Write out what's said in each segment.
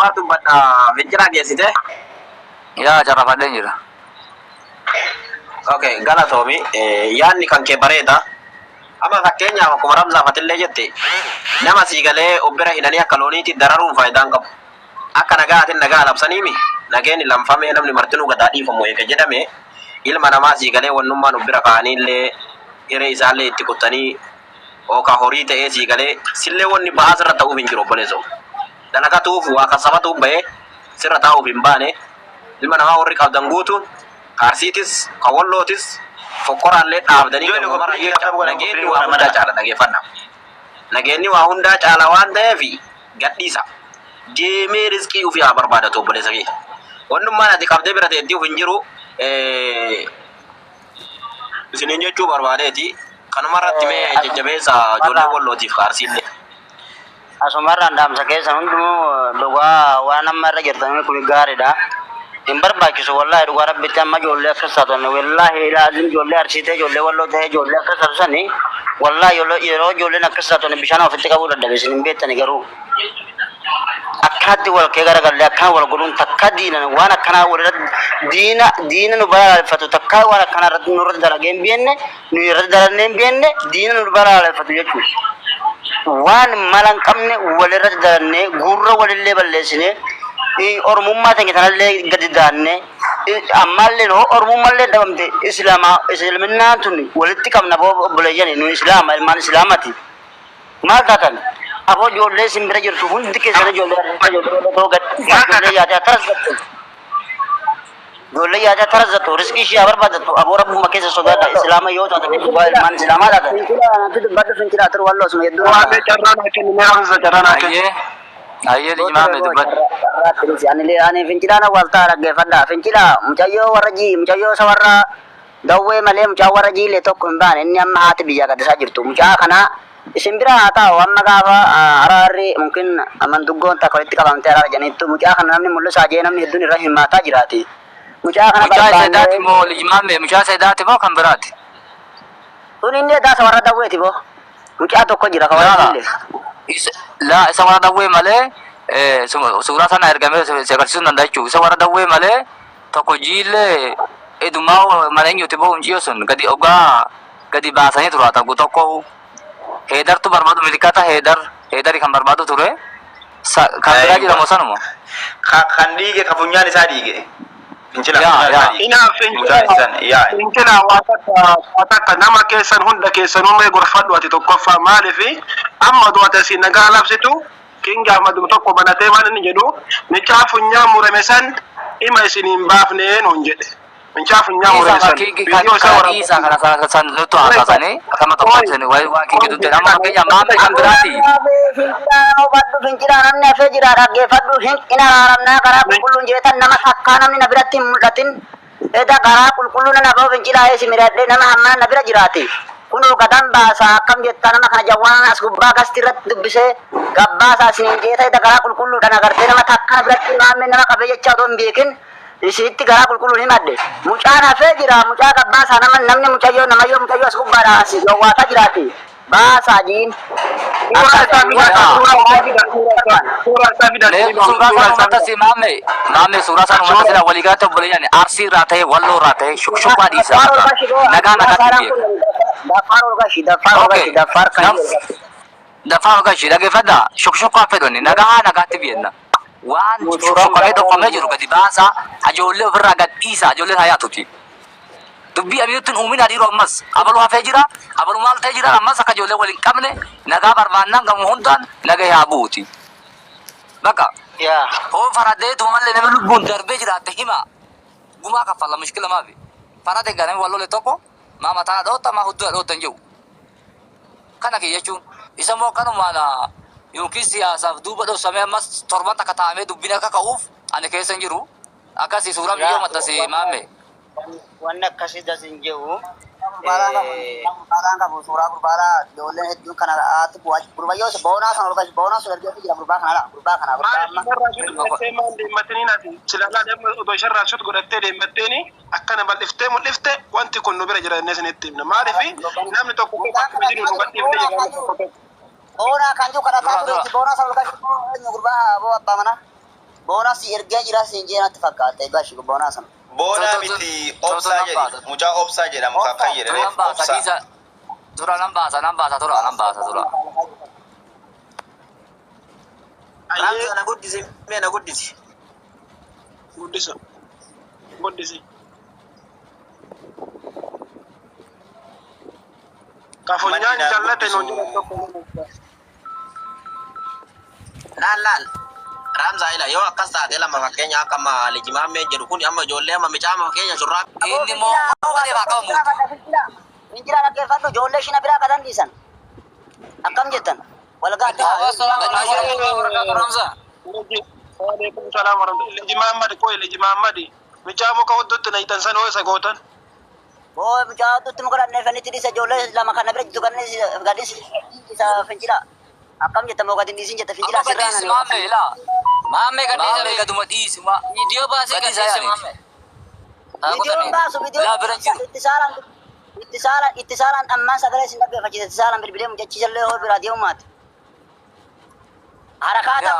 Maatu Fincilaa geessite? Yaa carraafadheen jira. Okay, galatoomi. Yaadni kan kee bareeda. Amma fakkeenyaaf akkuma ramsaafatillee jette nama sii galee obbira hidhanii akka looniitti dararuun faayidaan qabu. Akka nagaatiin nagaa labsaniimi nageenni lamfamee namni martinuu gadaa dhiifamu eega jedhame ilma namaa sii galee wannummaan obbira kaa'aniillee hiree isaallee itti kuttanii ookaa horii ta'ee sii galee sillee wanni ba'aa sirra ta'uuf hin jiru obboleessoo. Dalagatuuf waa kasabatuuf bahee sirra taa'uuf hin baane ilma namaa warri qabdan guutuun Arsiitis, Kawallootis, Fokkoraallee dhaabdanii nageenyi waa hundaa caala dhageeffannaa. Nageenyi waa hundaa caala waan ta'eef gadhiisa. Deemee riskii ofii haa barbaadatu obboleessa kee. Wannummaan ati qabdee bira ta'etti of hin jiru isiniin jechuu barbaadeeti. Kanumarratti mee jajjabeessa ijoollee Wallootiif Arsiillee. Asumarraan dhaamsa keessa hundumuu dhugaa waan amma irra jirtan kun gaariidha. Hin barbaachisu wallahi dhugaa rabbitti amma ijoollee akkas taatan wallahi laazim ijoollee Arsiitee ijoollee Walloo ta'ee ijoollee akkas taasisanii wallahi yeroo ijoolleen akkas taatan bishaan ofitti qabuu dadhabe isin hin beektani garuu akkaatti wal kee garagallee akkaan wal godhuun takka diinan waan akkanaa walirra diina nu balaaleffatu takka waan akkanaa irratti nurratti dalagee hin beenne nu irratti dalagee hin beenne diina nu balaaleffatu jechuudha. Waan mala hin qabne walirratti dalagee gurra walillee balleessinee ormummaa ta'e kanallee gadi daanne ammallee no ormummaallee dhabamte islaaminaan tun walitti qabna obboleeyyan nu islaama ilmaan islaamati maal taatan aboo ijoollee simbira jirtu hundi keessan ijoollee yaada tarazattu riskii ishee barbaadatu aboo rabbuma keessa sodaadha islaama yoo taate ilmaan islaamaa taatan dubbadhu fincilaa tur walloos nu hedduu Ayyee lijimaame dubbadhu. Ani fincilaan waltaa dhaggeeffadha. Fincilaa mucayyoo warra mucayyoo isa warra dawwee malee mucaa warra jiilee tokko hin baane inni amma haati biyya gaddisaa jirtu. Mucaa kana isin bira haa ta'u amma gaafa araarri mungkin manduggoon takka walitti qabamtee araara janiittu mucaa kana namni mul'isaa jee namni hedduun irra himaataa jiraati. Mucaa kana Seedaati moo lijimaame mucaa Seedaati moo kan biraati? Kun inni daasa warra dawweeti moo mucaa tokko jira kan warra jiilee. La isa warra dawwee malee suuraa sana ergamee si agarsiisuu danda'a jechuudha. Isa warra dawwee malee tokko jiillee edumaa mana eenyuuti bahu muciyyoo sun gadi ogaa gadi baasanii tura ta'u tokko heedartu barbaadu milikata heedari kan barbaadu ture kan biraa jedhamu sanuma. Kan dhiige ka funyaan isaa dhiige. Fincila watakka nama keessan hunda keessanumee gorfadhu ati tokkoffaa maalifi amma du'ate si nagaa labsitu Kingi Ahmad tokko banatee waan inni jedhu micaa funyaa murame san ima isiniin baafnee nuun jedhe. Micaa funyaa murame san biyyoo isaa warra isa kana san nutu haasasanii akkama tokko isini waan kingi dutte amma fakkeenya maamee kan biraati. Fincilaa namni hafee jira dhaggeeffadhu hinqina raaramnaa karaa qulqulluun jeetan nama takkaa namni na biratti hin mul'atin eda karaa qulqulluu na naboo fincilaa eesi miradhee nama hammaa na bira jiraate. Kunoo gadan baasaa akkam jetta nama kana jawwaan as gubbaa gasti irratti dubbisee gabbaasaa isiniin jeeta eda karaa qulqulluudhaan agartee nama takka na biratti maamee nama qabee jechaa otoo hin beekin isitti garaa qulqulluun himadhe mucaan hafee jira mucaa gabbaasaa namni mucayyoo namayyoo mucayyoo as gubbaadhaa as gowwaataa jiraate baasaa jiin maame suuraa sana uummata sila walii galatti obboleeyyan Arsii irraa ta'e Walloo irraa ta'e shukshukkaa dhiisa nagaa nagaatti Dafaar gashi dhaggeeffadha shukshukkaa fedhonni nagaatti biyyenna waan shukshukkamee dhokfamee jiru gadi baasaa ijoollee ofirraa gad dhiisa ijoolleen hayaatuti. Dubbii abiyuutiin uumina dhiiroo ammas abaluu hafee jira abaluu maal ta'ee jira ammas akka ijoollee waliin qabne nagaa barbaannaan gamu hundaan nagaa haa buuti. Bakka hoo faradeetu mallee nama lubbuun darbee jiraatte hima gumaa kaffalla mushkila maafi farade ganame walloole tokko maa mataa dhoota maa hudduu dhoota hin jiru. Kana kiyya jechuun isa moo kanumaan yookiin siyaasaaf duuba dhoosamee ammas torban takka taa'amee dubbiin akka ka'uuf ani keessa hin jiru akkasii suuraa biyyoo maxxansi maamme. Wanni akkasii dasin jiru gurbaan qabu suuraa gurbaadhaa ijoolleen hedduun kana haati gurbayyoo boonaa sana olkaas boonaa sun ergeetti jira gurbaa kanadha gurbaa kana sharraashut godhattee deemmatteeni akkana bal'iftee mul'ifte wanti kun nu bira jira jennee isinitti himna maalifi namni tokko jiru nu gadhiiftee boonaa kan jiru kadhataa tureetti boonaa sana olkaas gurbaa boo abbaa manaa Bonus erga jira sinjeenatti fakkaate gashi bonus. Boonaa miti obsaa jedhi. Mucaa obsaa jedhamu kan fayyadame obsaa. Tura nan baasa tura. Ramza na guddisi mee na guddisi. Guddisi. Kafunyaan jallate no jira tokko. Laal. Ramza ila yoo akkas taate lama fakkeenya akka amma lijimaamee jedhu kun amma ijoollee amma micaama fakkeenya surraa. Inni moo wali baa qabu. Injira dhaggeeffadhu ijoollee shina biraa kan dhiisan. Akkam jettan? Walgaadhaa. Ramza. Waalaikum salaam warahmatullahi. Lijimaamadi koo lijimaamadi. Micaamo ka hoddotti na hitan san hoo isa gootan. Oo mucaa tutti muka dhannee fanitti dhiisa ijoollee lama kana bira jitu kanneen gadis isa fincila. Akkam jettan moo gadi dhiisin jetta fincila sirraa nani. Maame gadhiisa gaduma dhiisi ma. Viidiyoo baasee gadhiisa maame. Viidiyoon baasu viidiyoo ittisaalaan ammaan sagalee sin dhaggeeffachise ittisaalaan bilbilee mujachiisallee hoo biraa deemumaati. Harakaata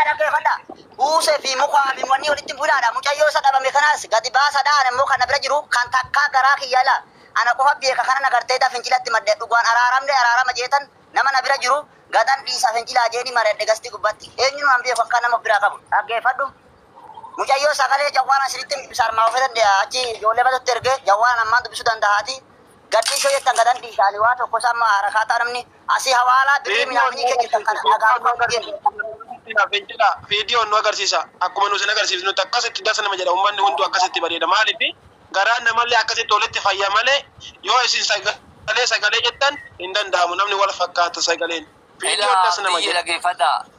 dhaggeeffadha. Buusee fi mukaa fi wanni walitti bu'aadha. Mucayyoo isa dhabame kanaas gadi baasadhaan immoo kana bira jiru kan takkaa garaa kiyyaala. Ana qofa beeka kana nagartee fincilatti maddee dhugaan araarama jeetan nama na bira jiru gadan dhiisa fincilaa jeeni mareedhe gasti gubbatti. Eenyuun waan beeku akka nama biraa qabu. Dhaggeeffadhu. Mucayyoo sagalee jawwaana asirratti sarmaa ofiisan achi ijoollee batatti ergee jawwaana ammaan dubbisuu danda'aati. Gadhiisoo jettan gadan dhiisaanii waa tokko samma harakaataa namni asii hawaalaa birii minaamini kee jettan kana Fincila viidiyoon nu agarsiisa. Akkuma nuti agarsiifnutti akkasitti dasa nama jedha uummanni hunduu akkasitti bareeda. Maaliif garaan namallee akkasitti walitti fayyaa malee yoo isin sagalee jettan hin danda'amu namni wal fakkaata sagaleen. Viidiyoon dasa nama jedha.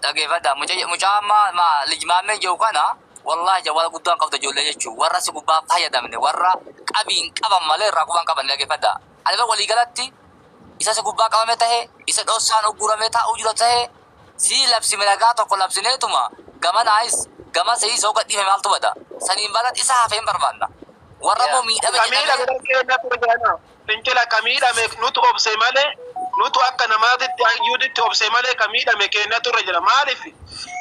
Dhaggeeffadha. Mucaa amma lijimaamee jiru kana wallahi jawwaala guddaan qabda ijoollee jechuun warra si gubbaa fayyadamne warra qabiin qaban malee irraa qubaan qaban dhaggeeffadha. Ani waliigalatti isa si gubbaa qabame tahe isa dhossaan uggurame taa'uu jira tahe si labsi milagaa tokko labsineetuma gama naayis gama sa'ii soo gadhiifame maaltu bada saniin balat isa hafeen barbaanna warra moo miidhame fincila ka miidhame nutu obse malee nutu akka namaatitti hayyuuditti obse malee ka miidhame keenyatu irra jira maaliif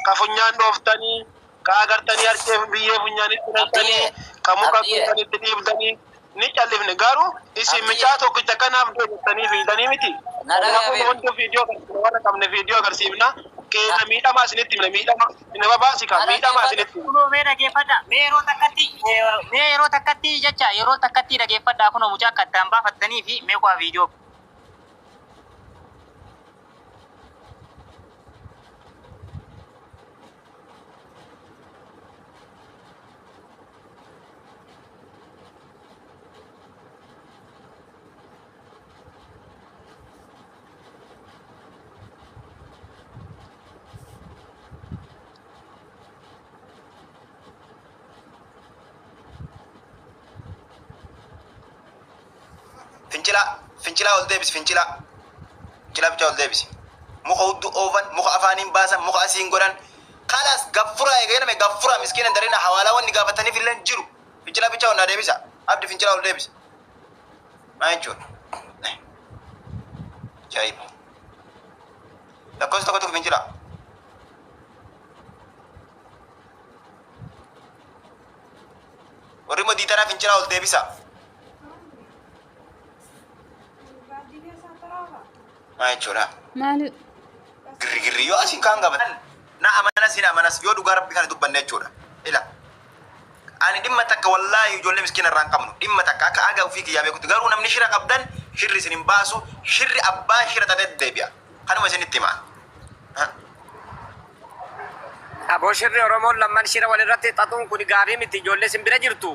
ka funyaan dhooftanii ka agartanii harkee biyyee funyaanitti naqxanii ka muka kuutanitti dhiibdanii ni callifne garuu isin micaa tokkicha kanaaf deebistanii fiidanii miti. Kun hundi viidiyoo warra qabne viidiyoo agarsiifna. Keenya miidhamaa isinitti himne miidhama nama baasika miidhamaa isinitti. Kunoo mee dhaggeeffadha. Mee yeroo takkatti jecha yeroo takkatti dhaggeeffadha kunoo mucaa akka addaan baafattanii fi mee kuwaa viidiyoo. Fincila ol deebisi fincila bicha ol deebisi muka hudduu oofan muka afaaniin baasan muka asiin godhan kalas gaffura eeganame gaffura miskiina darina hawaalaa wanni gaafataniif illee jiru fincila bicha onnaa deebisa abdi fincila ol deebisi maa jechuudha jaayiba lakkoofsa tokko fincila warri immoo diitanaa fincila ol deebisa jechuudha. Girri yoo asiin kaan qabatan na amanas yoo dhugaa rabbi kana dubbanne jechuudha. Ila ani dhimma takka wallaahi ijoollee miskiina irraa hin qabnu dhimma takka akka aagaa ofii kiyyaa beekutti garuu namni shira qabdan shirri isin hin baasu shirri abbaa shira taatee deebi'a. Kanuma isinitti himaa. Aboo shirri Oromoon lamman shira walirratti xaxuun kun gaarii miti ijoollee sin bira jirtu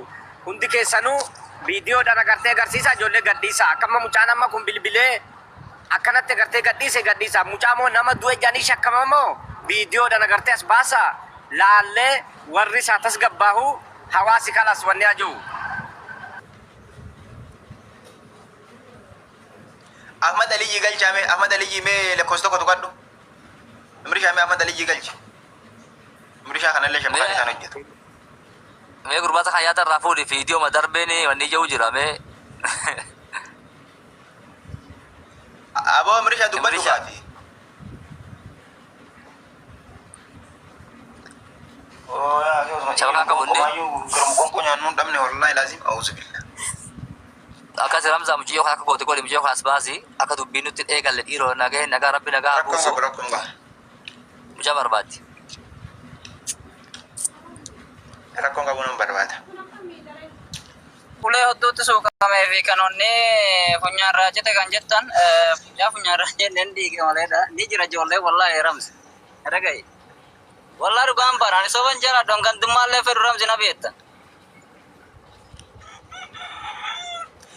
hundi keessanuu viidiyoodhaan agartee agarsiisa ijoollee gadhiisa akkama mucaan amma kun bilbilee akkanatti agartee gadhiisa mucaa moo nama du'e jaanii shakkama moo viidiyoodhaan agartee as baasa laallee warri isaa tasgabbaahu hawaasi kalas wanni ajuu. Ahmad Aliyyi galchaame Ahmad Aliyyi mee lakkoofsa tokko tuqadhu umrii mee Ahmad Aliyyi galchi umrii kanallee shamkaan isaan hojjetu. Mee gurbaata kan yaada irraa fuudhi viidiyoo ma darbeeni wanni ija'u jira mee. Aboo umrii dubbadhu kaati. Oh ya, Siapa kakak bundi? Gerem kongko nyanun damne wallahi lazim auzubillah. Akkas Ramza muciyo akka goote godhe muciyo kaas baasi akka dubbiin nutti eegalle dhiiroo nagahee nagaa rabbi nagaa buusu Rakkoon qaba. mucaa barbaaddi. Rakkoon qabu nan barbaada. Ulee hodduutti suuqamee fi kan onni funyaarraa jette kan jettan funyaa funyaarraa jenneen dhiige maleedha. Ni jira ijoollee wallaahi Ramzi. Dhaga'i. Wallaahi dhugaan baraan soban jala dongantummaallee fedhu Ramzi na beekta.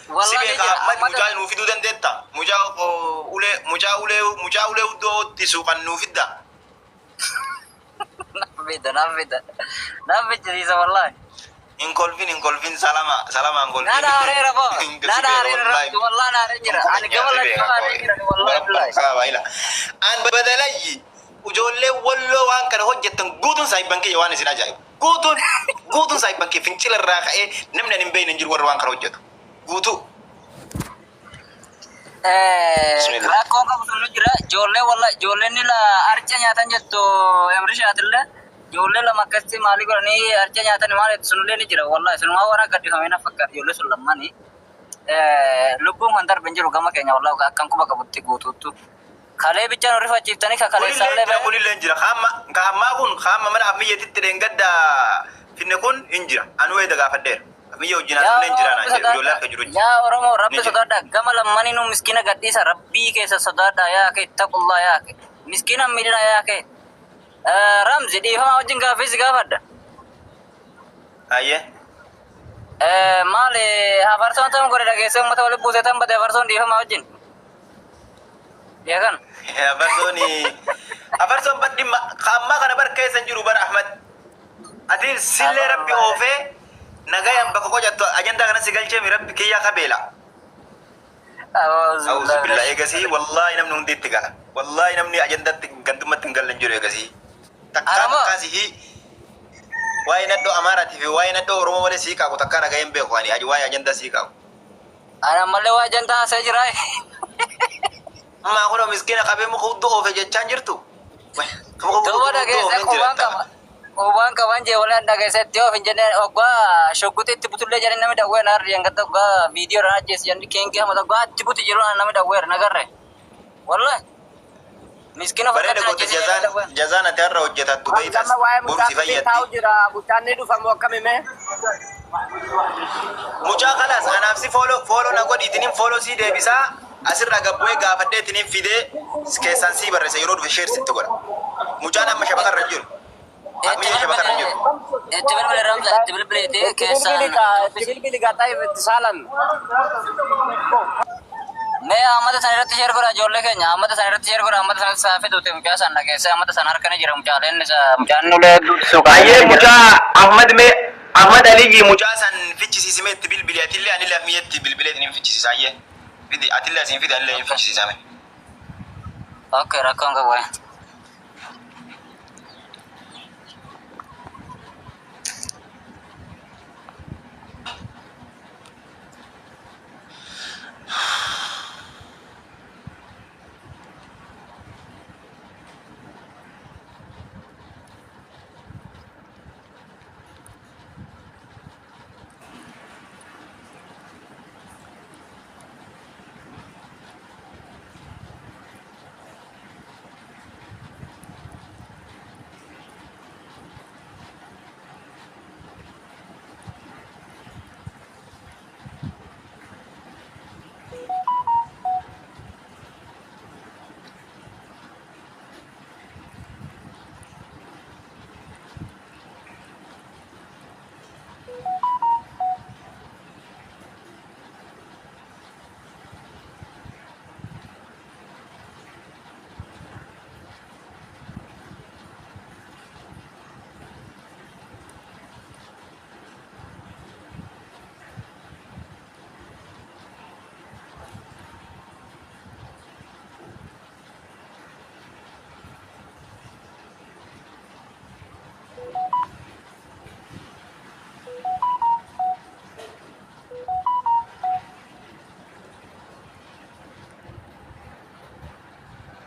Sibe ka mujaa nuuf fiduu dandeetta. Mujaa ulee iddootti suuqan nuuf fidda. Naaf fidda wallaahi. In kolfin salama in kolfin. Nada areera bo. Nada areera wallahi na areera jira. Ani gabala areera jira wallahi billahi. An badalayyi ijoollee walloo waan kana hojjettan guutuun saayibban kiyya waan isin ajaa'ibu. Guutuun saayibban kiyya fincila irraa ka'ee namni hin beekne hin jiru warra waan kana hojjetu. Guutuu. Rakkoon qabu sun jira. Ijoollee wallahi ijoolleen ni la arca nyaatan jettu emrishaatillee. Ijoollee lama akkasitti maalii godhanii arca nyaatan maal jettu sunillee ni jira wallahi sunumaa waan gaddifamee na fakkaata ijoollee sun lammanii. Lubbuun kan darbe hin jiru gama keenya wallahi akkan quba qabutti guutuuttu. Kalee bichaan hori fachiiftanii kakalee isaallee bee. Kunillee hin jira. Hammaa kun hamma mana ammiyyatitti dheengadda finne kun hin jira. Anuu eeda gaafadheera. Amiyya wajjin asirlee hin jira naan jedhu ijoollee akka jiru. Yaa Oromoo rabbi sodaadha gama lammanii nu miskiina gadhiisa rabbii keessa sodaadha yaa kee taqullaa yaa kee miskiina miidhina yaa kee. Ramzi dhiifama wajjin gaaffiisi gaafadha. Ayyee. Maali afarsoon ta'uu godhe dhageessee uummata walitti buusee tan bade afarsoon dhiifama wajjin. Yaa kan. Afarsoon baddi hammaa kana bar keessa hin jiru bara Ahmad. Ati sillee rabbi oofee nagayaan bakka qojattu ajandaa kana si galchee mi rabbi kiyyaa kabeela. Auzu billah eegasii wallahi namni hundi itti gala. Wallahi namni ajandaatti gantummatti hin galle hin jiru eegasii. Takkaan akkasii waa'ee naddoo Amaaraatii fi waa'ee naddoo Oromoo malee sii qaabu takkaan nagayeen beeku ani waa'ee ajandaa sii qaabu. Ana malee waa ajandaa haasa'ee jira. Maa kun miskiina qabee muka hudduu oofe jechaan jirtu. Duuba dhageessee qubaan qaban jee waliin dhageessetti oof hin jennee oggaa shogguxi itti butullee jedhanii namni dhawwee na harri yangata oggaa viidiyoo dhaan ajjeessi jenni keenkii hamata oggaa itti buti jiru namni dhawwee nagarre. Wallahi. Miskiina fakkaatan ajjeessi jazaan ati har'a hojjetattu beeytas borsi fayyatti. Mucaan ni dhufamu akkamime? Mucaa kalaas anaaf si fooloo na godhiitiniin fooloo sii deebisaa asirraa gabbu'ee gaafadhee itiniin fidee keessaan sii barreessa yeroo dhufe sheersitti godha. Mucaan amma shabakarra hin jiru. Ammayya shabakarra hin jiru. Itti bilbile Ramza itti bilbileeti keessaan. Bilbili gataa itti saalan. Mee ammata sana irratti sheer godha ijoollee keenya ammata sana irratti sheer godha ammata sanatti saafee duute mucaa san dhageessee ammata sana harka ni jira mucaaleen mucaan nulee suuqaa. Ayyee mucaa Ahmad Aliyyi mucaa san fichisiisime itti bilbile atillee anillee ammayyeetti bilbilee itiniin fichisiisa ayyee. Fidi atillee asiin fidi anillee hin fichisiisame. Okay rakkoon qabu.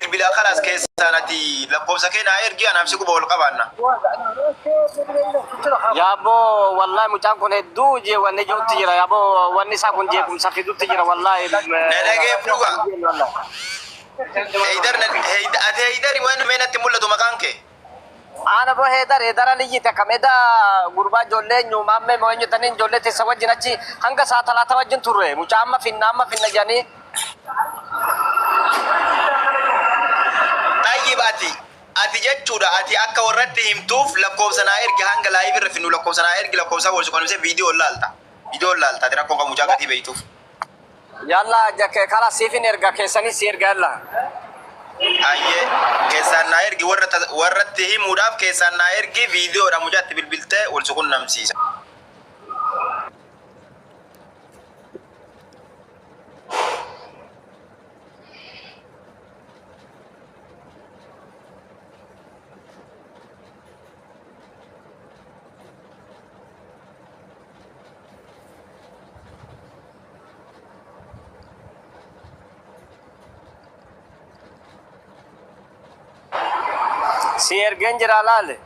Bilbila kalas keessa sanati lakkoofsa keenyaa ergi anaaf si quba ol qabaanna. Yaabo wallahi mucaan kun hedduu je wanni jirutti jira yaabo wanni isaa kun jeequmsa fidutti jira wallahi. Nadagee dhuga. Ati Heydari waan meenatti mul'atu maqaan kee? Ana bo Heydara liyyite kameda gurbaa ijoollee nyuumamme moo'inyu taniin ijoollee teessa wajjin achi hanga saa talaata wajjin turre mucaa amma finna jedhanii. Ati jechuudha ati akka warratti himtuuf lakkoofsa naa ergi hanga laayif irra finnu lakkoofsa naa ergi lakkoofsa wal suqanumsee viidiyoo laalta ati rakkoon kan mucaa gatii beeytuuf. Yalla jakke kala siifin erga keessanii si erga yalla. Ayyee keessaan naa ergi warratti himuudhaaf keessaan naa ergi viidiyoodha mucaatti bilbiltee wal suqunnamsiisa. Si ergen jira laale.